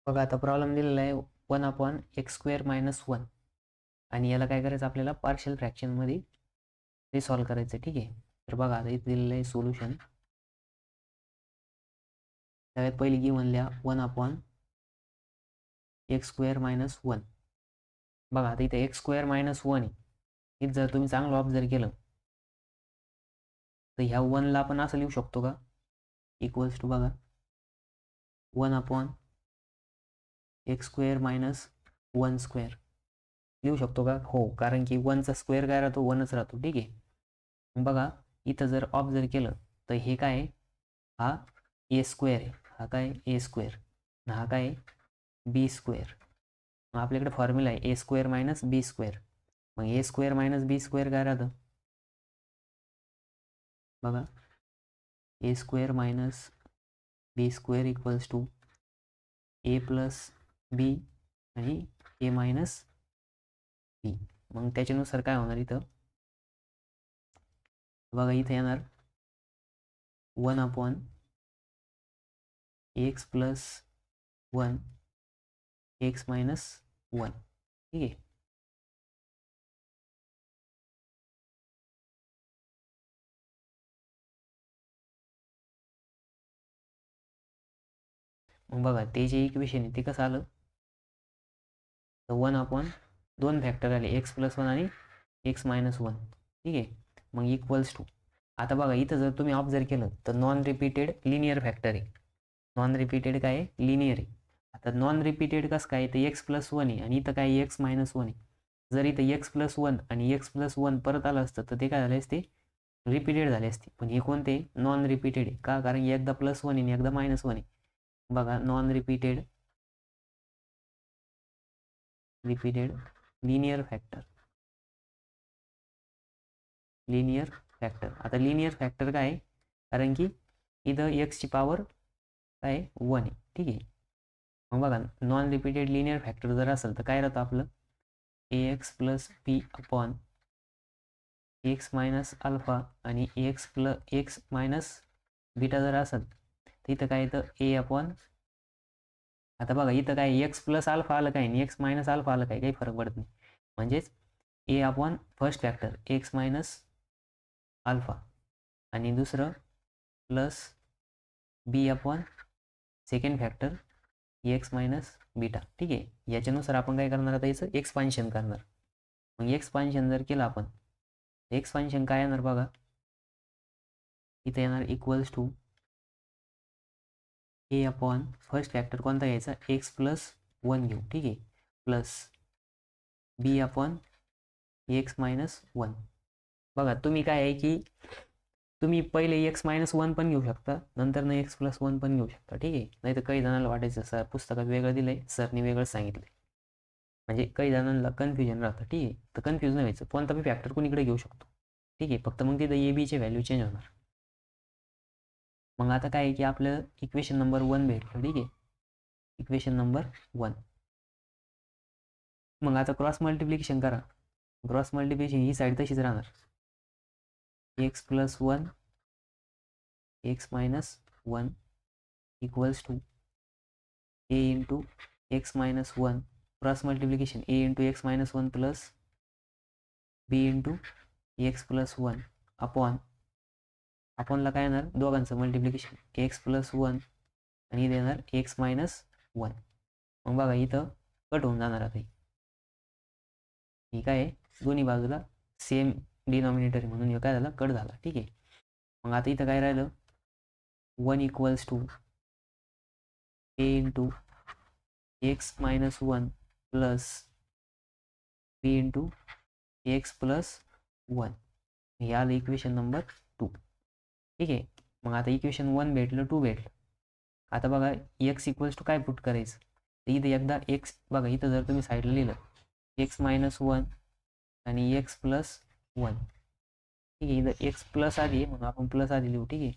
बघा आता प्रॉब्लेम दिलेला आहे 1/x² - 1 आणि याला काय करायचं आपल्याला पार्शियल फ्रॅक्शनमध्ये ते सॉल्व्ह करायचं. ठीक आहे. तर बघा आता इथे दिलेलं आहे सोल्युशन. सगळ्यात पहिली गिव्हन लिहा 1/x² - 1. बघा आता इथे x² - 1 आहे. इथे जर तुम्ही चांगलं ऑब्झर्व केलं तर ह्या 1ला आपण असं लिहू शकतो का, इक्वल्स टू बघा 1/x² - 1² लिहू शकतो का? हो, कारण की 1चा स्क्वेअर काय राहतो, 1च राहतो. ठीक आहे. मग बघा इथं जर ऑब्झर्व केलं तर हे काय आहे, हा a² आहे, हा काय a², हा काय b². मग आपल्याकडे फॉर्म्युला आहे a² - b². मग a² - b² काय राहतं बघा, a² - b² equals to a plus b आणि a मायनस b. मग त्याच्यानुसार काय होणार इथं बघा, इथे येणार 1/x + 1 x - 1. ठीक आहे. मग बघा ते जे इक्वेशन आहे ते कसं आलं, तर 1/2 फॅक्टर आले x + 1 आणि x - 1. ठीक आहे. मग इक्वल्स टू, आता बघा इथं जर तुम्ही ऑब्झर्व केलं तर नॉन रिपीटेड लिनियर फॅक्टर आहे. नॉन रिपीटेड काय आहे, लिनियर आहे. आता नॉन रिपीटेड कसं काय, तर x + 1 आहे आणि इथं काय x - 1 आहे. जर इथं x + 1 आणि x + 1 परत आलं असतं तर ते काय झाले असते, रिपीटेड झाले असते. पण हे कोणते, नॉन रिपीटेड आहे का, कारण एकदा +1 आहे आणि एकदा -1 आहे. बघा नॉन रिपीटेड लिनियर फॅक्टर. आता लिनियर फॅक्टर काय आहे, कारण की इथं x ची पॉवर काय 1 आहे. ठीक आहे. मग बघा नॉन रिपीटेड लिनियर फॅक्टर जर असेल तर काय राहतं आपलं, ax + b upon x minus alpha आणि x मायनस बीटा जर असेल तर इथं काय येतं a/, आता बघा इथं काय x + अल्फा आलं काय आणि x मायनस अल्फा आलं काय, काही फरक पडत नाही. म्हणजेच a/, first factor x minus alpha आणि दुसरं plus b/, second factor x minus beta. ठीक आहे. याच्यानुसार आपण काय करणार, आता याचं एक्सपान्शन करणार. मग एक्सपान्शन जर केलं आपण, एक्सपान्शन काय येणार बघा, इथे येणार equals to a/, first factor कोणता घ्यायचा, x + 1 घेऊ. ठीक आहे. Plus b/, x - 1. बघा तुम्ही काय आहे की तुम्ही पहिले x - 1 पण घेऊ शकता, नंतर न x + 1 पण घेऊ शकता. ठीक आहे. नाही तर काही जणांना वाटायचं सर पुस्तकात वेगळं दिलंय, सरने वेगळं सांगितलंय, म्हणजे काही जणांना कन्फ्युजन राहतं. ठीक आहे. तर कन्फ्युज नाही व्हायचं, कोणता बी फॅक्टर कोणीकडे घेऊ शकतो. ठीक आहे. फक्त मग तिथं ए बीचे व्हॅल्यू चेंज होणार. मग आता काय आहे की आपलं इक्वेशन नंबर 1 भेटलं. ठीक आहे. Equation number 1. मग आता क्रॉस मल्टिप्लिकेशन करा. क्रॉस मल्टिप्लिकेशन ही साईड तशीच राहणार, x + 1 x - 1 equals to a into x - 1. Cross multiplication a into x - 1 plus b into x + 1 अपॉनला काय येणार, दोघांचं मल्टिप्लिकेशन x + 1 आणि इथे येणार x - 1. मग बघा इथं कट होऊन जाणार. आता ही काय आहे, दोन्ही बाजूला सेम डिनॉमिनेटर म्हणून हे काय झालं, कट झाला. ठीक आहे. मग आता इथं काय राहिलं, 1 equals to a into x - 1 plus b into x + 1. हे आलं इक्वेशन नंबर 2. ठीक आहे. मग आता इक्वेशन 1 भेटलं, 2 भेटलं. आता बघा x इक्वल्स टू काय पुट करायचं, तर इथे एकदा x बघा, इथं जर तुम्ही साईडला लिहिलं x - 1 आणि x + 1. ठीक आहे. इथं x प्लस आधी म्हणून आपण प्लस आधी लिहू. ठीक आहे.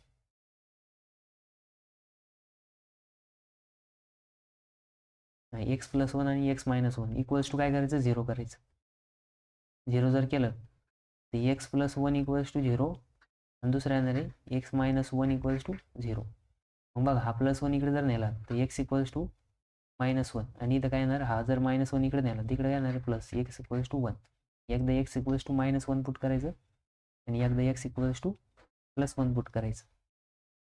x + 1 आणि x - 1 इक्वल्स टू काय करायचं, 0 करायचं. 0 जर केलं तर x + 1 इक्वल्स टू 0 आणि दुसरा येणार आहे x - 1 इक्वल्स टू 0. मग बघा हा +1 इकडे जर नेला तर x इक्वल्स टू -1 आणि इथं काय येणार, हा जर -1 इकडे नेला तिकडे काय येणार प्लस x इक्वल्स टू 1. एकदा x इक्वल्स टू -1 पुट करायचं आणि एकदा x इक्वल्स टू +1 पुट करायचं.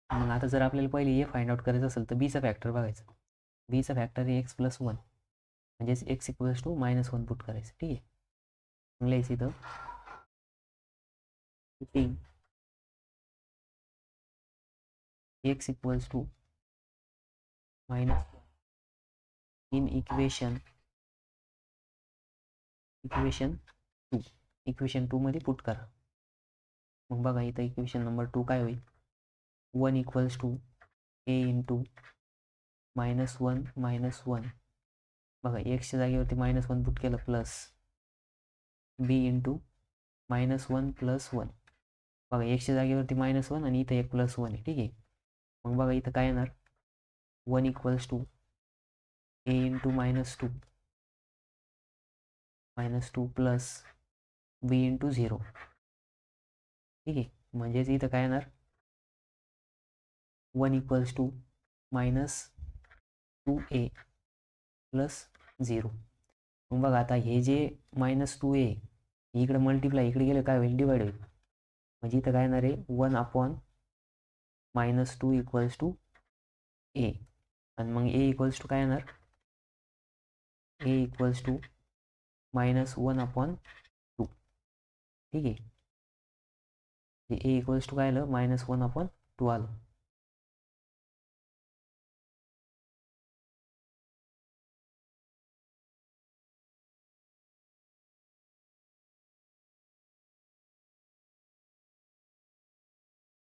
मग आता जर आपल्याला पहिले ए फाइंड आउट करायचं असेल तर बीचा फॅक्टर बघायचा. बीचा फॅक्टर आहे x+1 म्हणजेच x इक्वल्स टू -1 पुट करायचं. ठीक आहे, मग लिहायचं इथं putting x equals to -1 in equation 2. Equation 2 मध्ये पुट करा. मग बघा इथं इक्वेशन नंबर 2 काय होईल, 1 इक्वल्स टू a इंटू -1 -1. बघा एक्सच्या जागेवरती -1 पुट केलं प्लस b इंटू -1 + 1. बघा एक्सच्या जागेवरती -1 आणि इथं एक +1 आहे. ठीक आहे, मग बघा इथं काय येणार, 1 equals to a into -2 plus b into 0. ठीक आहे, म्हणजेच इथं काय येणार, 1 इक्वल्स टू -2a प्लस 0. मग बघा आता हे जे -2a इकडे मल्टिप्लाय इकडे गेलं काय होईल, डिवाइड होईल. म्हणजे इथं काय येणार आहे 1/-2 इक्वल्स टू a आणि मग a इक्वल्स टू काय येणार, a इक्वल्स टू -1/2. ठीक आहे, a इक्वल्स टू काय आलं, -1/2 आलं.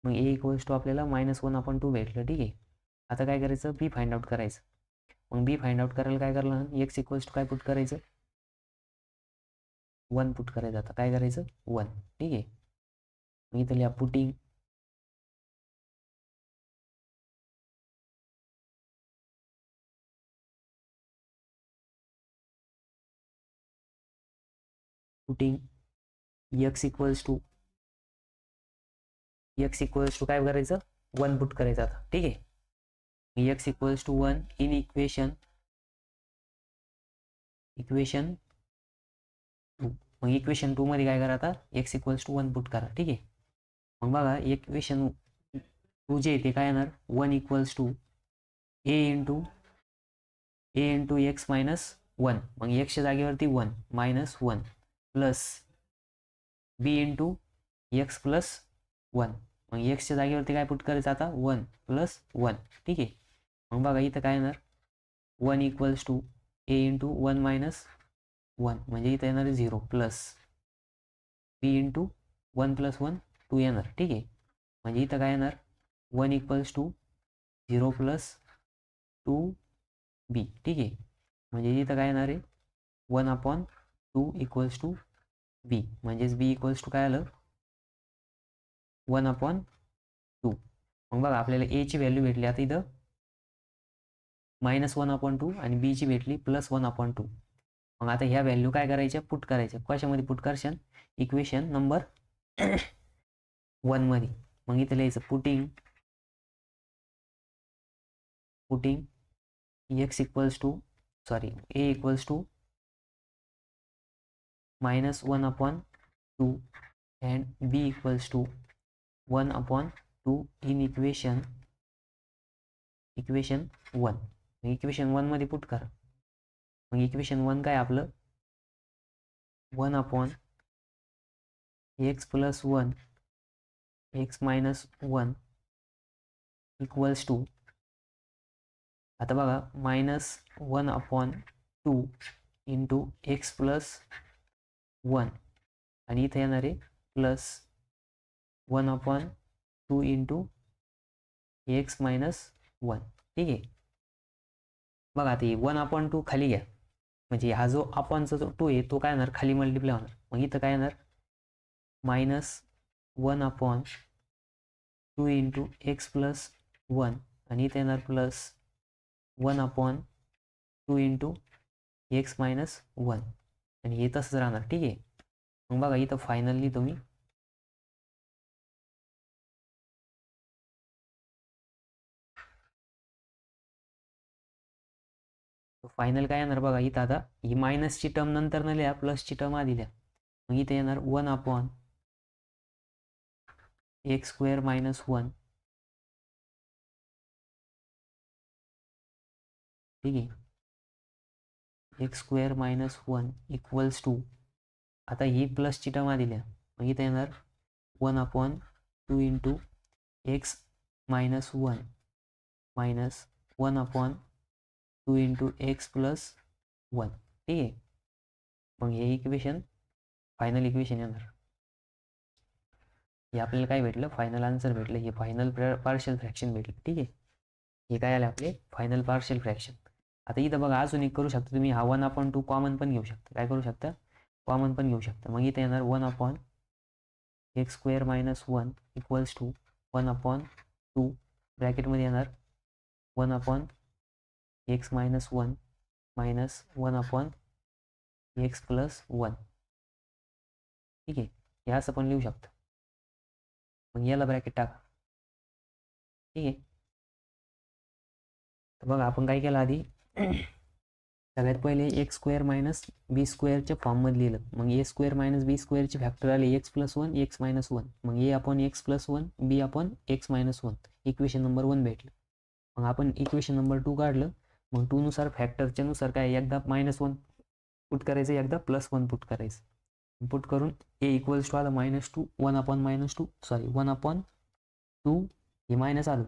मग a इक्वल्स टू आपल्याला -1/2 भेटलं. ठीक आहे, आता काय करायचं, b फाइंड आउट करायचं. मग b फाइंड आउट करायला काय करलं, x इक्वल्स टू काय पुट करायचं, 1 पुट करायचं. आता काय करायचं 1. ठीक आहे, मग इथं लिहा पुटिंग x इक्वल्स टू काय करायचं, 1 पुट करायचं. आता ठीक आहे, x equals to 1 in equation 2. मग इक्वेशन 2 मध्ये काय करा, आता x इक्वल्स टू 1 पुट करा. ठीक आहे, मग बघा इक्वेशन 2 जे ते काय येणार, 1 equals to a into x -1. मग एक्सच्या जागेवरती 1 -1 प्लस b इंटू x +1. मग एक्सच्या जागेवरती काय पुट करायचं आता, 1 + 1. ठीक आहे, मग बघा इथं काय येणार, 1 इक्वल्स टू a इंटू 1 -1 म्हणजे इथं येणार 0 प्लस b इंटू 1 + 1 2 येणार. ठीक आहे, म्हणजे इथं काय येणार, 1 इक्वल्स टू 0 + 2b. ठीक आहे, म्हणजे इथं काय येणार आहे 1/2 इक्वल्स टू b. म्हणजेच b इक्वल्स टू काय आलं, 1/2. मग बघा आपल्याला a ची व्हॅल्यू भेटली आता इथं -1/2 आणि b ची भेटली +1/2. मग आता ह्या व्हॅल्यू काय करायच्या, पुट करायच्या. कशामध्ये पुट करशाल, इक्वेशन नंबर 1 मध्ये. मग इथं लिहायचं putting x equals to a equals to -1/2 and b equals to 1/2 in equation 1. Equation 1 मध्ये पुट करा. मग इक्वेशन 1 काय आपलं, 1/x + 1 x -1 इक्वल्स टू, आता बघा -1/2 इंटू x + 1 आणि इथे येणार आहे प्लस 1/2 इंटू x -1. ठीक आहे, बघा आता 1/2 खाली घ्या, म्हणजे हा जो अपॉनचा जो 2 आहे तो काय येणार, खाली मल्टिप्लाय होणार. मग इथं काय येणार, -1/2 इंटू x + 1 आणि इथे येणार प्लस 1/2 इंटू x -1 आणि हे तसंच राहणार. ठीक आहे, मग बघा इथं फायनली तुम्ही फायनल काय येणार बघा, इथं आता ही मायनसची टर्म नंतर न लिहा, प्लसची टर्म आधी लिहा. मग इथे येणार 1/x² - 1. ठीक आहे. x² - 1 इक्वल्स टू, आता ही प्लसची टर्म आधी लिहा. मग इथे येणार 1/2 into x - 1 minus 1/2 into x + 1. ठीक आहे. मग हे इक्वेशन फायनल इक्वेशन येणार. हे आपल्याला काय भेटलं, फायनल आन्सर भेटलं. हे फायनल पार्शियल फ्रॅक्शन भेटलं. ठीक आहे. हे काय आले आपले फायनल पार्शियल फ्रॅक्शन. आता इथं बघा अजून एक करू शकता तुम्ही, हा 1/2 कॉमन पण घेऊ शकता. काय करू शकता, कॉमन पण घेऊ शकता. मग इथे येणार 1/x² - 1 इक्वल्स टू 1/2 ब्रॅकेटमध्ये येणार 1/x - 1 मायनस 1/x + 1. ठीक आहे. हे असं पण लिहू शकता. मग याला ब्रॅकेट टाका. ठीक आहे. तर बघा आपण काय केलं आधी, सगळ्यात पहिले x² - b² फॉर्ममध्ये लिहिलं. मग a² - b² चे फॅक्टर आले x + 1 x - 1. मग a/x + 1 b/x - 1 इक्वेशन नंबर 1 भेटलं. मग आपण इक्वेशन नंबर 2 काढलं. मग 2 नुसार फॅक्टरच्या नुसार काय, एकदा -1 पुट करायचं, एकदा +1 पुट करायचं. पुट करून a इक्वल्स टू आलं -2 1/-2 सॉरी 1/2 हे मायनस आलं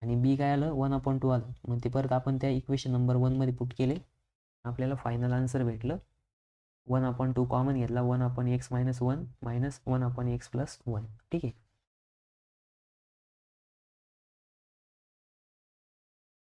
आणि b काय आलं 1/2 आलं. मग ते परत आपण त्या इक्वेशन नंबर 1 मध्ये पुट केले. आपल्याला फायनल आन्सर भेटलं. 1/2 कॉमन घेतला, 1/x - 1 मायनस 1/x + 1. ठीक आहे.